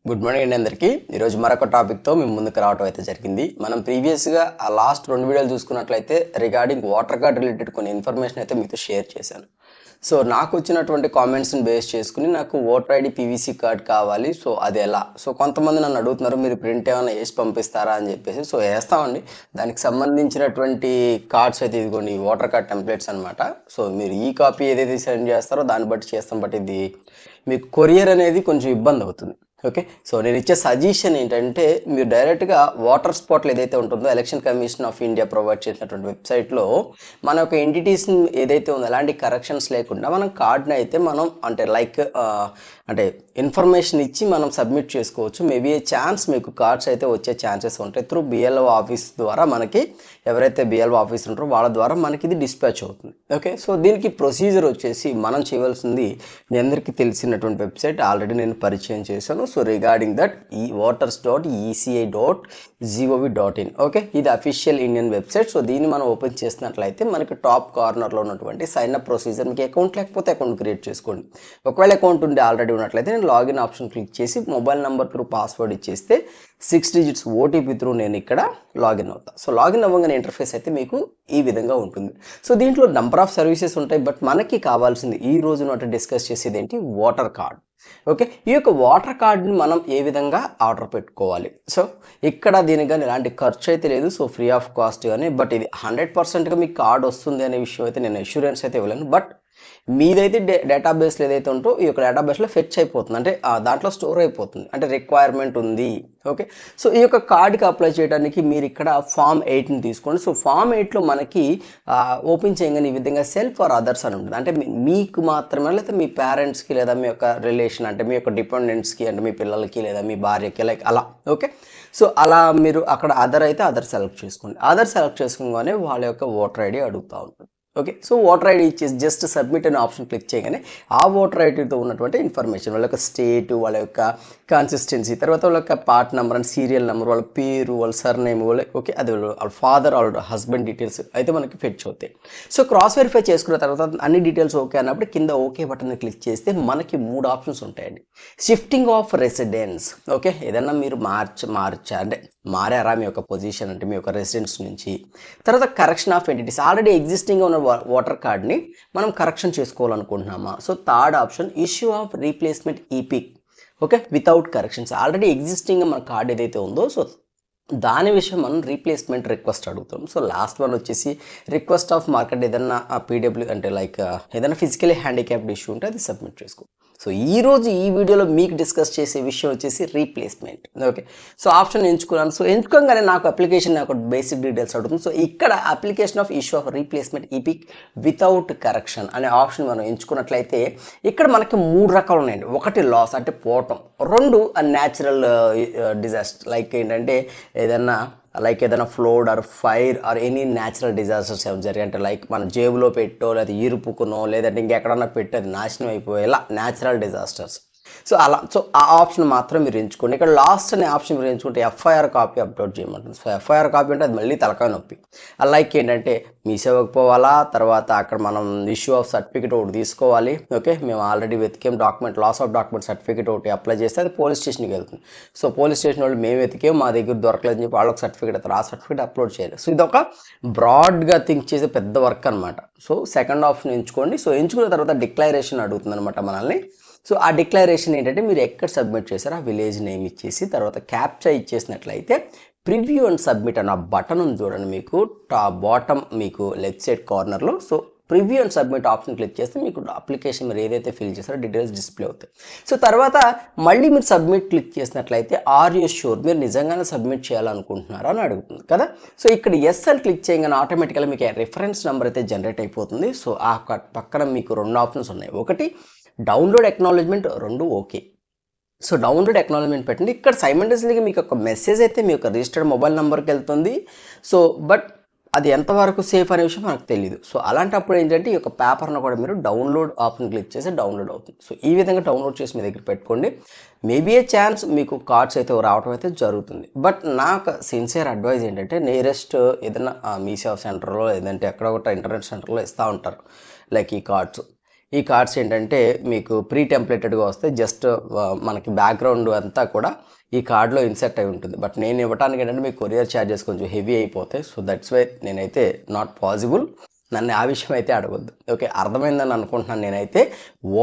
Good morning అండి అందరికీ. ఈరోజు మరొక టాపిక్తో మేము ముందుకు రావడం అయితే జరిగింది. మనం ప్రీవియస్గా ఆ లాస్ట్ 2 వీడియోలు చూసుకున్నట్లయితే రిగార్డింగ్ వాటర్ కార్డ్ రిలేటెడ్ కొన్ని ఇన్ఫర్మేషన్ అయితే మీతో షేర్ చేశాను. సో నాకు వచ్చినటువంటి కామెంట్స్ని బేస్ చేసుకుని నాకు ఓటర్ ఐడి పీవీసీ కార్డ్ కావాలి. సో అది ఎలా? సో కొంతమంది నన్ను అడుగుతున్నారు, మీరు ప్రింట్ ఏమైనా వేసి పంపిస్తారా అని చెప్పేసి. సో వేస్తామండి. దానికి సంబంధించినటువంటి కార్డ్స్ అయితే ఇదిగోండి, ఓటర్ కార్డ్ టెంప్లెట్స్ అనమాట. సో మీరు ఈ కాపీ ఏదైతే సెండ్ చేస్తారో దాన్ని బట్టి చేస్తాం. బట్ ఇది మీకు కొరియర్ అనేది కొంచెం ఇబ్బంది అవుతుంది. ఓకే, సో నేను ఇచ్చే సజెషన్ ఏంటంటే మీరు డైరెక్ట్గా వాటర్ స్పాట్లు ఏదైతే ఉంటుందో election commission of India provide చేసినటువంటి వెబ్సైట్లో మన యొక్క ఎంటిటీస్ని ఏదైతే ఉందో ఎలాంటి కరెక్షన్స్ లేకుండా మనం కార్డ్ని అయితే మనం అంటే ఇన్ఫర్మేషన్ ఇచ్చి మనం సబ్మిట్ చేసుకోవచ్చు. మేబీ ఏ ఛాన్స్ మీకు కార్డ్స్ అయితే వచ్చే ఛాన్సెస్ ఉంటాయి. త్రూ బిఎల్ఓ ఆఫీస్ ద్వారా మనకి ఎవరైతే బిఎల్ఓ ఆఫీస్ ఉంటారో వాళ్ళ ద్వారా మనకి ఇది డిస్పాచ్ అవుతుంది. ఓకే, సో దీనికి ప్రొసీజర్ వచ్చేసి మనం చేయవలసింది మీ అందరికీ తెలిసినటువంటి వెబ్సైట్ ఆల్రెడీ నేను పరిచయం చేశాను. So regarding that waters.eci.gov.in. Okay, ఇది అఫీషియల్ ఇండియన్ వెబ్సైట్. సో దీన్ని మనం ఓపెన్ చేసినట్లయితే మనకి టాప్ కార్నర్లో ఉన్నటువంటి సైన్ అప్ ప్రొసీజర్, మీకు అకౌంట్ లేకపోతే అకౌంట్ క్రియేట్ చేసుకోండి. ఒకవేళ అకౌంట్ ఉంటే ఆల్రెడీ ఉన్నట్లయితే నేను లాగిన్ ఆప్షన్ క్లిక్ చేసి మొబైల్ నెంబర్ త్రూ పాస్వర్డ్ ఇచ్చేస్తే 6 digits ఓటీపీ త్రూ నేను ఇక్కడ లాగిన్ అవుతాను. సో లాగిన్ అవ్వగానే ఇంటర్ఫేస్ అయితే మీకు ఈ విధంగా ఉంటుంది. సో దీంట్లో నెంబర్ ఆఫ్ సర్వీసెస్ ఉంటాయి. బట్ మనకి కావాల్సింది ఈ రోజు నాటి డిస్కస్ చేసేది ఏంటి, వాటర్ కార్డ్. ఓకే, ఈ యొక్క వాటర్ కార్డ్ని మనం ఏ విధంగా ఆర్డర్ పెట్టుకోవాలి. సో ఇక్కడ దీనికి కానీ ఎలాంటి ఖర్చు అయితే లేదు. సో ఫ్రీ ఆఫ్ కాస్ట్ కానీ, బట్ ఇది 100%గా మీకు కార్డ్ వస్తుంది అనే విషయం అయితే నేను అష్యూరెన్స్ అయితే ఇవ్వలేను. బట్ మీదైతే డేటాబేస్లో ఏదైతే ఉంటో ఈ యొక్క డేటాబేస్లో ఫెచ్ అయిపోతుంది, అంటే దాంట్లో స్టోర్ అయిపోతుంది, అంటే రిక్వైర్మెంట్ ఉంది. ఓకే, సో ఈ యొక్క కార్డ్కి అప్లై చేయడానికి మీరు ఇక్కడ ఫామ్ 8ని తీసుకోండి. సో ఫామ్ 8లో మనకి ఓపెన్ చేయగానే ఈ విధంగా సెల్ఫ్ ఫర్ అదర్స్ అని ఉంటుంది. అంటే మీకు మాత్రమే, లేదా మీ పేరెంట్స్కి, లేదా మీ యొక్క రిలేషన్ అంటే మీ యొక్క డిపెండెంట్స్కి, అంటే మీ పిల్లలకి లేదా మీ భార్యకి, లైక్ అలా. ఓకే, సో అలా మీరు అక్కడ అదర్ అయితే అదర్ సెలెక్ట్ చేసుకోండి. అదర్ సెలెక్ట్ చేసుకోగానే వాళ్ళ యొక్క ఓటర్ ఐడి అడుగుతూ ఉంటుంది. ఓకే, సో ఓటర్ ఐడి ఇచ్చేసి జస్ట్ సబ్మిట్ అనే ఆప్షన్ క్లిక్ చేయగానే ఆ ఓటర్ ఐడితో ఉన్నటువంటి ఇన్ఫర్మేషన్, వాళ్ళ యొక్క స్టేట్, వాళ్ళ యొక్క కన్సిస్టెన్సీ, తర్వాత వాళ్ళ యొక్క part number and serial number, వాళ్ళ పేరు, వాళ్ళ సర్నేమ్, వాళ్ళ ఓకే అది వాళ్ళ ఫాదర్, వాళ్ళ హస్బెండ్ డీటెయిల్స్ అయితే మనకి ఫెచ్ అవుతాయి. సో క్రాస్ వెరిఫై చేసుకున్న తర్వాత అన్ని డీటెయిల్స్ ఓకే అన్నప్పుడు కింద ఓకే బటన్ క్లిక్ చేస్తే మనకి 3 ఆప్షన్స్ ఉంటాయండి. Shifting of residence. ఓకే, ఏదన్నా మీరు అంటే మారారా మీ యొక్క పొజిషన్, అంటే మీ యొక్క రెసిడెన్స్ నుంచి. తర్వాత కరెక్షన్ ఆఫ్ ఎంటిటీస్, ఆల్రెడీ ఎగ్జిస్టింగ్గా ఉన్న వాటర్ కార్డ్ని మనం కరెక్షన్ చేసుకోవాలనుకుంటున్నామా. So third option issue of replacement EPIC. Okay, without corrections, already ఎగ్జిస్టింగ్గా మన కార్డ్ ఏదైతే ఉందో సో దాని విషయం మనం రీప్లేస్మెంట్ రిక్వెస్ట్ అడుగుతాం. సో లాస్ట్ వన్ వచ్చేసి రిక్వెస్ట్ ఆఫ్ మార్కెట్, ఏదన్నా పీడబ్ల్యూ అంటే లైక్ ఏదైనా ఫిజికలీ హ్యాండిక్యాప్డ్ ఇష్యూ ఉంటే అది సబ్మిట్ చేసుకో. సో ఈరోజు ఈ వీడియోలో మీకు డిస్కస్ చేసే విషయం వచ్చేసి రీప్లేస్మెంట్. ఓకే, సో ఆప్షన్ ఎంచుకున్నాను. సో ఎంచుకోగానే నాకు అప్లికేషన్ నాకు బేసిక్ డీటెయిల్స్ అడుగుతుంది. సో ఇక్కడ application of issue of replacement EPIC without correction అనే ఆప్షన్ మనం ఎంచుకున్నట్లయితే ఇక్కడ మనకి 3 రకాలు ఉన్నాయండి. ఒకటి లాస్ అంటే పోవటం, 2 న్యాచురల్ డిజాస్టర్, లైక్ ఏంటంటే ఏదైనా flood or fire or any natural disasters ఏమైనా జరిగాయి అంటే లైక్ మన జేబులో పెట్టో, లేదా ఇరుపుకునో, లేదంటే ఇంకెక్కడన్నా పెట్టి అది నాశనం అయిపోయేలా న్యాచురల్ డిజాస్టర్స్. సో అలా, సో ఆ ఆప్షన్ మాత్రం మీరు ఎంచుకోండి. ఇక్కడ లాస్ట్ అనే ఆప్షన్ మీరు ఎంచుకుంటే ఎఫ్ఐఆర్ కాపీ అప్లోడ్ చేయమంటుంది. సో ఎఫ్ఐఆర్ కాపీ అంటే అది మళ్ళీ తలకాయ నొప్పి. లైక్ ఏంటంటే మీ సేవకు పోవాలా, తర్వాత అక్కడ మనం ఇష్యూ ఆఫ్ సర్టిఫికేట్ ఒకటి తీసుకోవాలి. ఓకే, మేము ఆల్రెడీ వెతికేం document, loss of document certificate ఒకటి అప్లై చేస్తే అది పోలీస్ స్టేషన్కి వెళ్తుంది. సో పోలీస్ స్టేషన్ వాళ్ళు మేము వెతికేం, మా దగ్గర దొరకలేదని చెప్పి వాళ్ళకి సర్టిఫికేట్ అవుతారు, ఆ సర్టిఫికేట్ అప్లోడ్ చేయాలి. సో ఇది ఒక బ్రాడ్గా థింక్ చేసే పెద్ద వర్క్ అనమాట. సో సెకండ్ ఆప్షన్ ఎంచుకోండి. సో ఎంచుకున్న తర్వాత డిక్లరేషన్ అడుగుతుంది అనమాట మనల్ని. సో ఆ డిక్లరేషన్ ఏంటంటే మీరు ఎక్కడ సబ్మిట్ చేశారో ఆ విలేజ్ నేమ్ ఇచ్చేసి తర్వాత క్యాప్చా ఇచ్చేసినట్లయితే ప్రివ్యూ అండ్ సబ్మిట్ అన్న బటన్ ఉంది చూడండి, మీకు బాటమ్ మీకు లెఫ్ట్ సైడ్ కార్నర్లో. So preview and submit option click చేస్తే మీకు అప్లికేషన్ మీరు ఏదైతే ఫిల్ చేస్తారో డీటెయిల్స్ డిస్ప్లే అవుతాయి. సో తర్వాత మళ్ళీ మీరు సబ్మిట్ క్లిక్ చేసినట్లయితే ఆర్ యూ ష్యూర్, మీరు నిజంగానే సబ్మిట్ చేయాలనుకుంటున్నారా అని అడుగుతుంది కదా. సో ఇక్కడ ఎస్ అని క్లిక్ చేయగానే ఆటోమేటిక్గా మీకు రిఫరెన్స్ నెంబర్ అయితే జనరేట్ అయిపోతుంది. సో ఆ పక్కన మీకు 2 ఆప్షన్స్ ఉన్నాయి. ఒకటి download acknowledgement, 2 okay. So download acknowledgement పెట్టండి. ఇక్కడ సైమల్టేనియస్లీగా మీకు ఒక మెసేజ్ అయితే మీ యొక్క రిజిస్టర్డ్ మొబైల్ నెంబర్కి వెళ్తుంది. సో బట్ అది ఎంతవరకు సేఫ్ అనే విషయం మనకు తెలియదు. సో అలాంటప్పుడు ఏంటంటే ఈ యొక్క పేపర్ను కూడా మీరు డౌన్లోడ్ ఆప్షన్ క్లిక్ చేసి డౌన్లోడ్ అవుతుంది. సో ఈ విధంగా డౌన్లోడ్ చేసి మీ దగ్గర పెట్టుకోండి. మేబీ ఏ ఛాన్స్ మీకు కార్డ్స్ అయితే రావడం అయితే జరుగుతుంది. బట్ నాకు సిన్సియర్ అడ్వైజ్ ఏంటంటే నియరెస్ట్ ఏదైనా మీ సేవ సెంటర్లో లేదంటే ఎక్కడ ఒకటి ఇంటర్నెట్ సెంటర్లో ఇస్తూ ఉంటారు లైక్ ఈ కార్డ్స్. ఈ కార్డ్స్ ఏంటంటే మీకు ప్రీ టెంప్లెటెడ్గా వస్తాయి. జస్ట్ మనకి బ్యాక్గ్రౌండ్ అంతా కూడా ఈ కార్డ్లో ఇన్సెర్ట్ అయి ఉంటుంది. బట్ నేను ఇవ్వడానికి ఏంటంటే మీకు కొరియర్ ఛార్జెస్ కొంచెం హెవీ అయిపోతాయి. సో దట్స్ వై నేనైతే నాట్ పాసిబుల్. నన్ను ఆ విషయం అయితే అడగొద్దు. ఓకే, అర్థమైందని అనుకుంటున్నాను. నేనైతే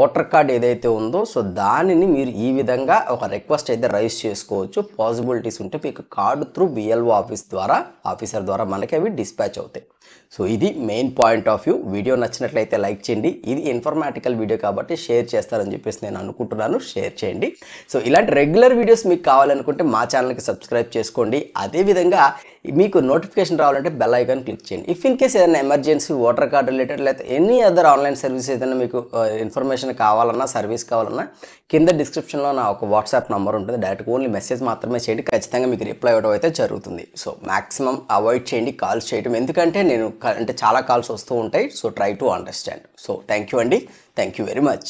ఓటర్ కార్డ్ ఏదైతే ఉందో సో దానిని మీరు ఈ విధంగా ఒక రిక్వెస్ట్ అయితే రైజ్ చేసుకోవచ్చు. పాసిబిలిటీస్ ఉంటే మీకు కార్డు త్రూ బిఎల్ఓ ఆఫీసర్ ద్వారా మనకి అవి డిస్పాచ్ అవుతాయి. సో ఇది main point of view. Video నచ్చినట్లయితే లైక్ చేయండి. ఇది ఇన్ఫర్మాటికల్ వీడియో కాబట్టి షేర్ చేస్తారని చెప్పేసి నేను అనుకుంటున్నాను. షేర్ చేయండి. సో ఇలాంటి రెగ్యులర్ వీడియోస్ మీకు కావాలనుకుంటే మా ఛానల్కి సబ్స్క్రైబ్ చేసుకోండి. అదేవిధంగా మీకు నోటిఫికేషన్ రావాలంటే బెల్ ఐకాన్ క్లిక్ చేయండి. ఇఫ్ ఇన్ కేస్ ఏదైనా ఎమర్జెన్సీ ఓటర్ కార్డ్ రిలేటెడ్ లేకపోతే ఎనీ అదర్ ఆన్లైన్ సర్వీస్ ఏదైనా మీకు ఇన్ఫర్మేషన్ కావాలన్నా సర్వీస్ కావాలన్నా కింద డిస్క్రిప్షన్లో నా ఒక వాట్సాప్ నెంబర్ ఉంటుంది. డైరెక్ట్ ఓన్లీ మెసేజ్ మాత్రమే చేయండి. ఖచ్చితంగా మీకు రిప్లై ఇవ్వడం అయితే జరుగుతుంది. సో మ్యాక్సిమం అవాయిడ్ చేయండి కాల్స్ చేయడం, ఎందుకంటే చాలా కాల్స్ వస్తూ ఉంటాయి. So try to understand. So thank you అండి. Thank you very much.